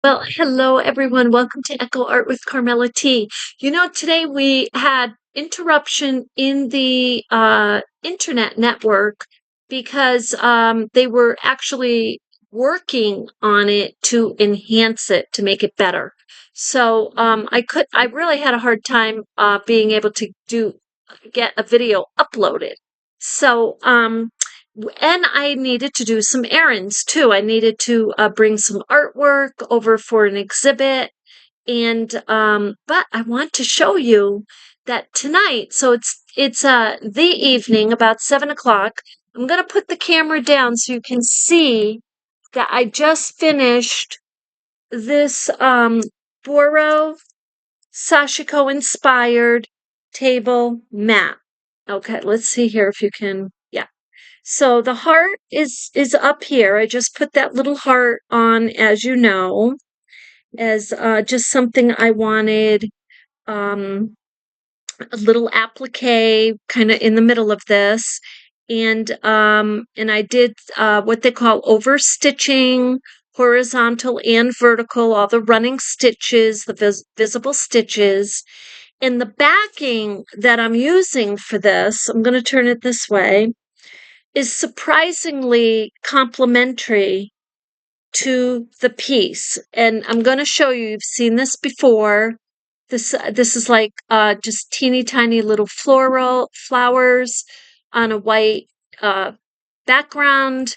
Well, hello everyone. Welcome to Echo Art with Carmella-T. Today we had interruption in the internet network because they were actually working on it to enhance it to make it better. So I really had a hard time being able to get a video uploaded. So and I needed to do some errands too. I needed to bring some artwork over for an exhibit, and but I want to show you that tonight. So it's the evening, about 7 o'clock. I'm gonna put the camera down so you can see that I just finished this Boro Sashiko inspired table mat. Okay, let's see here if you can. Yeah. So the heart is up here. I just put that little heart on, as you know, as just something I wanted, um, a little applique kind of in the middle of this. And I did what they call overstitching, horizontal and vertical, all the running stitches, the visible stitches. And the backing that I'm using for this, I'm going to turn it this way, is surprisingly complementary to the piece. And I'm going to show you, you've seen this before. This is like just teeny tiny little floral flowers on a white background.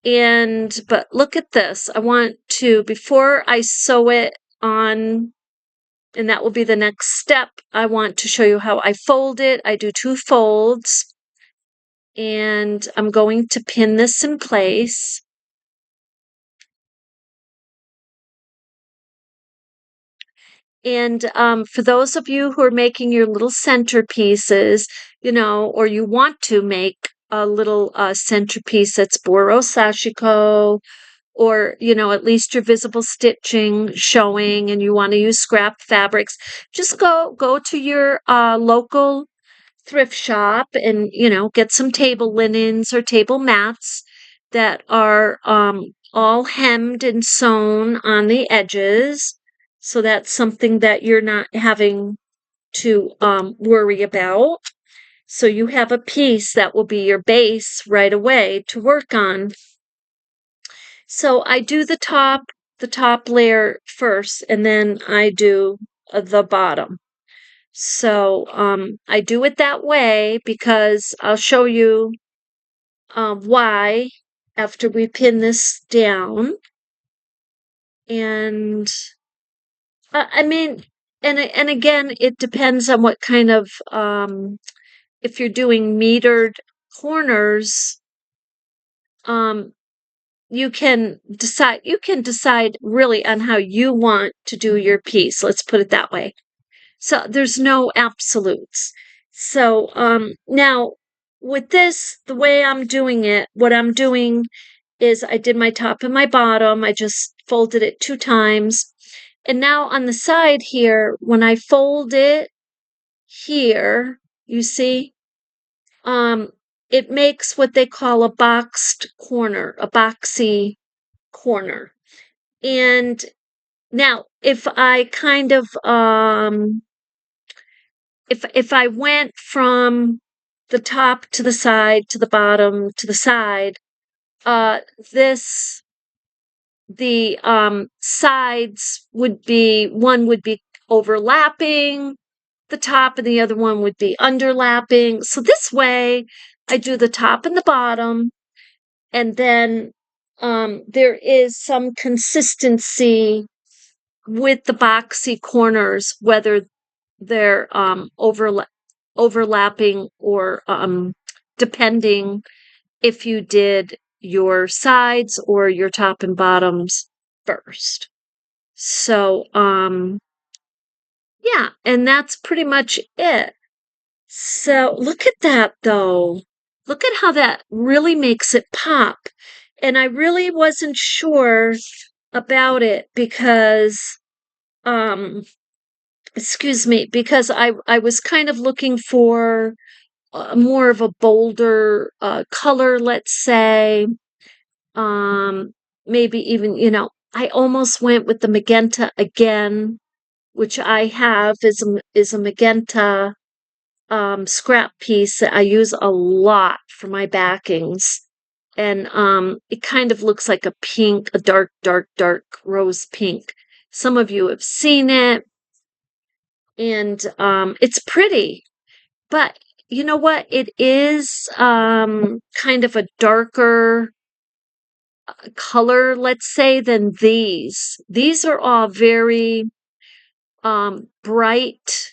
But look at this. I want to, before I sew it on, and that will be the next step, I want to show you how I fold it. I do 2 folds. And I'm going to pin this in place. And for those of you who are making your little centerpieces, or you want to make a little centerpiece that's Boro Sashiko, or, at least your visible stitching showing, and you want to use scrap fabrics, just go to your local thrift shop and get some table linens or table mats that are all hemmed and sewn on the edges, so that's something that you're not having to worry about. So you have a piece that will be your base right away to work on. So I do the top layer first, and then I do the bottom. So I do it that way because I'll show you why after we pin this down. And I mean, and again, it depends on what kind of if you're doing metered corners, um, you can decide really on how you want to do your piece. Let's put it that way. So there's no absolutes. So now with this, the way I'm doing it, what I'm doing is I did my top and my bottom. I just folded it 2 times. And now on the side here, when I fold it here, you see, it makes what they call a boxed corner, a boxy corner. And now if I kind of if I went from the top to the side to the bottom to the side, the sides would be, one would be overlapping the top and the other one would be underlapping. So this way I do the top and the bottom, and then there is some consistency with the boxy corners, whether they're overlapping or depending if you did your sides or your top and bottoms first. So yeah, and that's pretty much it. So look at that though. Look at how that really makes it pop. And I really wasn't sure about it because excuse me, because I was kind of looking for more of a bolder color, let's say. Maybe even, I almost went with the magenta again, which I have is a magenta scrap piece that I use a lot for my backings. And it kind of looks like a pink, a dark, dark, dark rose pink. Some of you have seen it, and it's pretty. But you know what? It is kind of a darker color, let's say, than these. These are all very bright,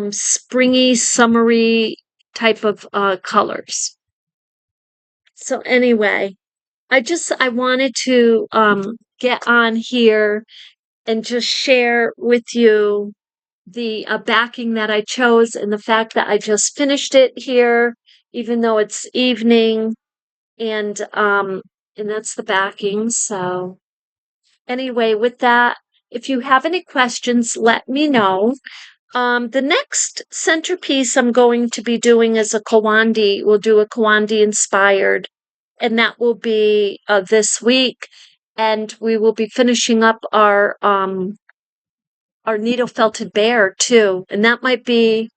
springy, summery type of colors. So anyway, I wanted to get on here and just share with you the backing that I chose and the fact that I just finished it here, even though it's evening, and that's the backing. So anyway, with that, if you have any questions, let me know. The next centerpiece I'm going to be doing is a Kiwandi. We'll do a Kiwandi inspired, and that will be this week. And we will be finishing up our needle felted bear too, and that might be,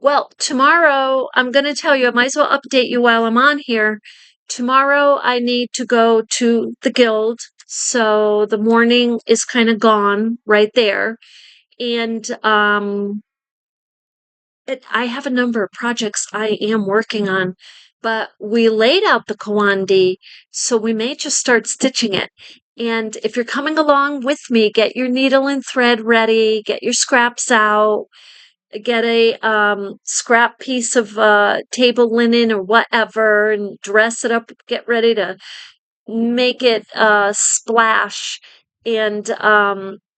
well, tomorrow. I'm going to tell you, I might as well update you while I'm on here. Tomorrow I need to go to the guild, so the morning is kind of gone right there. And I have a number of projects I am working on, but we laid out the Kiwandi, so we may just start stitching it. And if you're coming along with me, get your needle and thread ready, get your scraps out, get a scrap piece of table linen or whatever, and dress it up, get ready to make it splash, and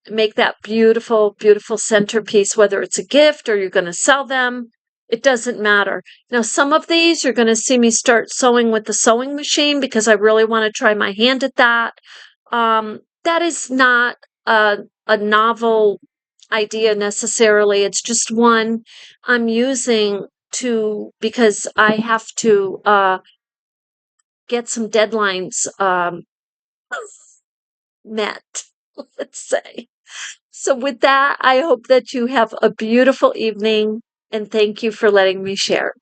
make that beautiful, beautiful centerpiece, whether it's a gift or you're going to sell them. It doesn't matter. Now, some of these you're going to see me start sewing with the sewing machine because I really want to try my hand at that. That is not a novel idea necessarily. It's just one I'm using to, because I have to get some deadlines met, let's say. So, with that, I hope that you have a beautiful evening, and thank you for letting me share.